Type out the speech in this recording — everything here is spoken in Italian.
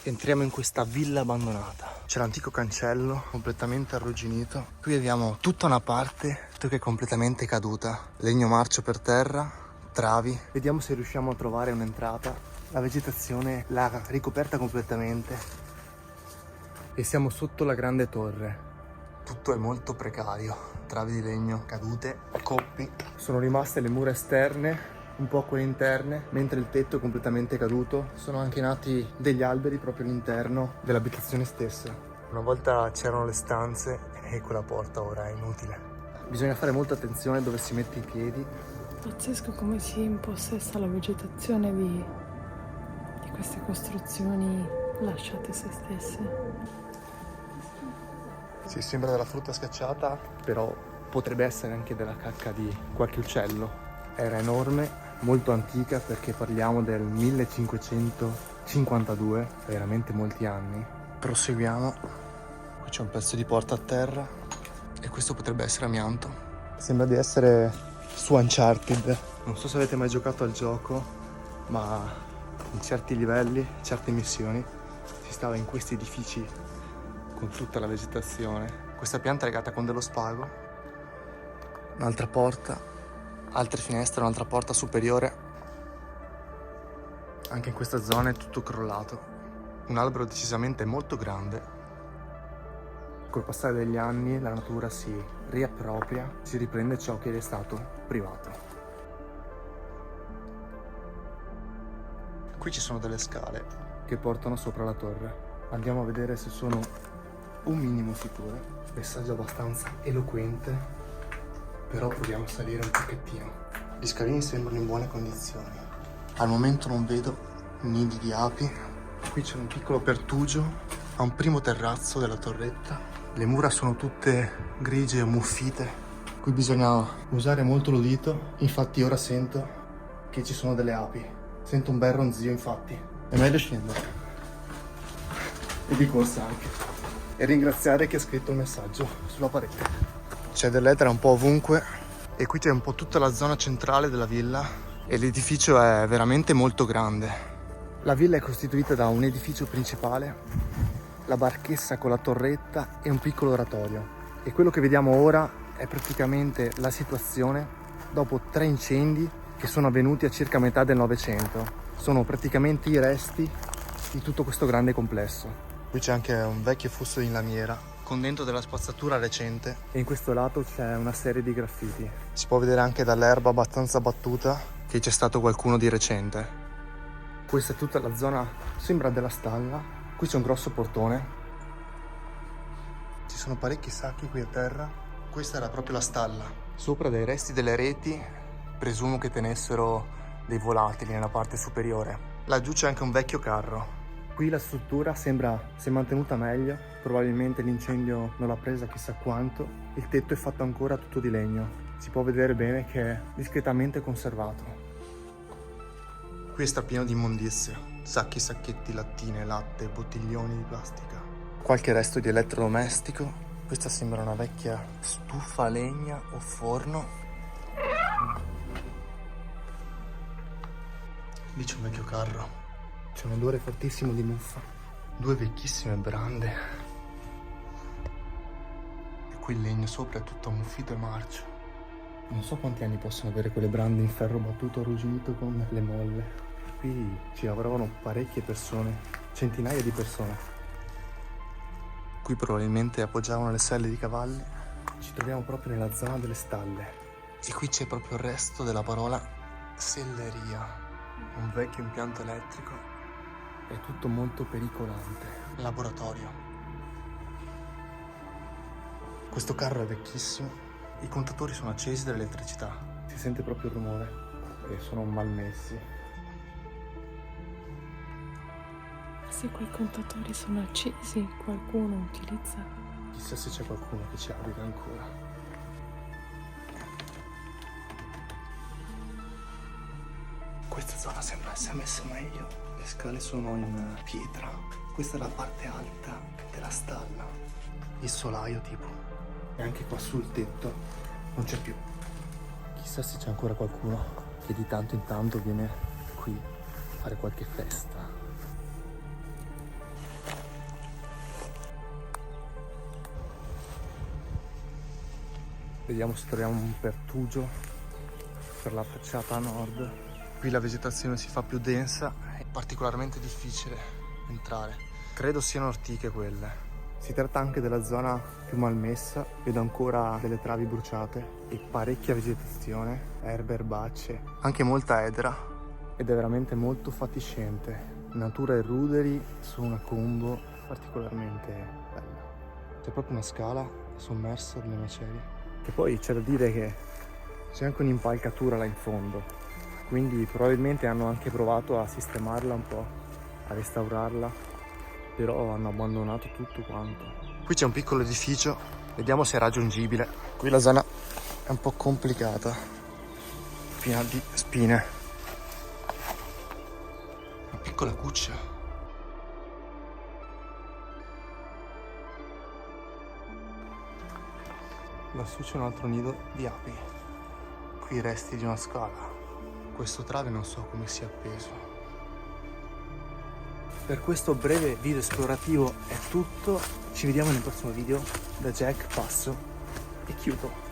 Entriamo in questa villa abbandonata. C'è l'antico cancello completamente arrugginito. Qui abbiamo tutta una parte che è completamente caduta. Legno marcio per terra, travi. Vediamo se riusciamo a trovare un'entrata. La vegetazione l'ha ricoperta completamente. E siamo sotto la grande torre. Tutto è molto precario. Travi di legno cadute, coppi. Sono rimaste le mura esterne, un po' quelle interne, mentre il tetto è completamente caduto. Sono anche nati degli alberi proprio all'interno dell'abitazione stessa. Una volta c'erano le stanze e quella porta ora è inutile. Bisogna fare molta attenzione dove si mette i piedi. Pazzesco come si impossessa la vegetazione di queste costruzioni lasciate a se stesse. Sì, sembra della frutta schiacciata, però potrebbe essere anche della cacca di qualche uccello. Era enorme, molto antica, perché parliamo del 1552, veramente molti anni. Proseguiamo. Qui c'è un pezzo di porta a terra e questo potrebbe essere amianto. Sembra di essere su Uncharted. Non so se avete mai giocato al gioco, ma in certi livelli, certe missioni, si stava in questi edifici con tutta la vegetazione. Questa pianta è legata con dello spago. Un'altra porta, altre finestre, un'altra porta superiore. Anche in questa zona è tutto crollato. Un albero decisamente molto grande. Col passare degli anni la natura si riappropria, si riprende ciò che è stato privato. Qui ci sono delle scale che portano sopra la torre. Andiamo a vedere se sono un minimo sicure. Messaggio abbastanza eloquente, però proviamo a salire un pochettino. Gli scalini sembrano in buone condizioni. Al momento non vedo nidi di api. Qui c'è un piccolo pertugio a un primo terrazzo della torretta. Le mura sono tutte grigie e ammuffite. Qui bisogna usare molto l'udito, infatti ora sento che ci sono delle api. Sento un bel ronzio, infatti. È meglio scendere. E di corsa anche. E ringraziare chi ha scritto il messaggio sulla parete. C'è dell'etere un po' ovunque e qui c'è un po' tutta la zona centrale della villa e l'edificio è veramente molto grande. La villa è costituita da un edificio principale, la barchessa con la torretta e un piccolo oratorio. E quello che vediamo ora è praticamente la situazione dopo 3 incendi che sono avvenuti a circa metà del Novecento. Sono praticamente i resti di tutto questo grande complesso. Qui c'è anche un vecchio fusto in lamiera con dentro della spazzatura recente e in questo lato c'è una serie di graffiti. Si può vedere anche dall'erba abbastanza battuta che c'è stato qualcuno di recente. Questa è tutta la zona, sembra della stalla. Qui c'è un grosso portone. Ci sono parecchi sacchi qui a terra. Questa era proprio la stalla. Sopra dei resti delle reti, presumo che tenessero dei volatili nella parte superiore. Laggiù c'è anche un vecchio carro. Qui la struttura si è mantenuta meglio, probabilmente l'incendio non l'ha presa chissà quanto. Il tetto è fatto ancora tutto di legno, si può vedere bene che è discretamente conservato. Qui sta pieno di immondizie, sacchi, sacchetti, lattine, latte, bottiglioni di plastica. Qualche resto di elettrodomestico, questa sembra una vecchia stufa a legna o forno. Lì c'è un vecchio carro. C'è un odore fortissimo di muffa. 2 vecchissime brande. E qui il legno sopra è tutto ammuffito e marcio. Non so quanti anni possono avere quelle brande in ferro battuto arrugginito con le molle. Qui ci lavoravano parecchie persone, centinaia di persone. Qui probabilmente appoggiavano le selle di cavalli. Ci troviamo proprio nella zona delle stalle. E qui c'è proprio il resto della parola selleria. Un vecchio impianto elettrico. È tutto molto pericolante. Laboratorio. Questo carro è vecchissimo. I contatori sono accesi dell'elettricità. Si sente proprio il rumore e sono malmessi. Se quei contatori sono accesi, qualcuno utilizza. Chissà se c'è qualcuno che ci abita ancora. Questa zona sembra essere messa meglio. Le scale sono in pietra. Questa è la parte alta della stalla. Il solaio tipo. E anche qua sul tetto non c'è più. Chissà se c'è ancora qualcuno che di tanto in tanto viene qui a fare qualche festa. Vediamo se troviamo un pertugio per la facciata a nord. Qui la vegetazione si fa più densa, è particolarmente difficile entrare. Credo siano ortiche quelle. Si tratta anche della zona più malmessa, vedo ancora delle travi bruciate e parecchia vegetazione, erbe, erbacce, anche molta edera, ed è veramente molto fatiscente. Natura e ruderi su una combo particolarmente bella. C'è proprio una scala sommersa nelle macerie. E poi c'è da dire che c'è anche un'impalcatura là in fondo, quindi probabilmente hanno anche provato a sistemarla un po', a restaurarla, però hanno abbandonato tutto quanto. Qui c'è un piccolo edificio, vediamo se è raggiungibile. Qui la zona è un po' complicata, piena di spine. Una piccola cuccia. Lassù c'è un altro nido di api. Qui i resti di una scala. Questo trave non so come sia appeso. Per questo breve video esplorativo è tutto. Ci vediamo nel prossimo video. Da Jack passo e chiudo.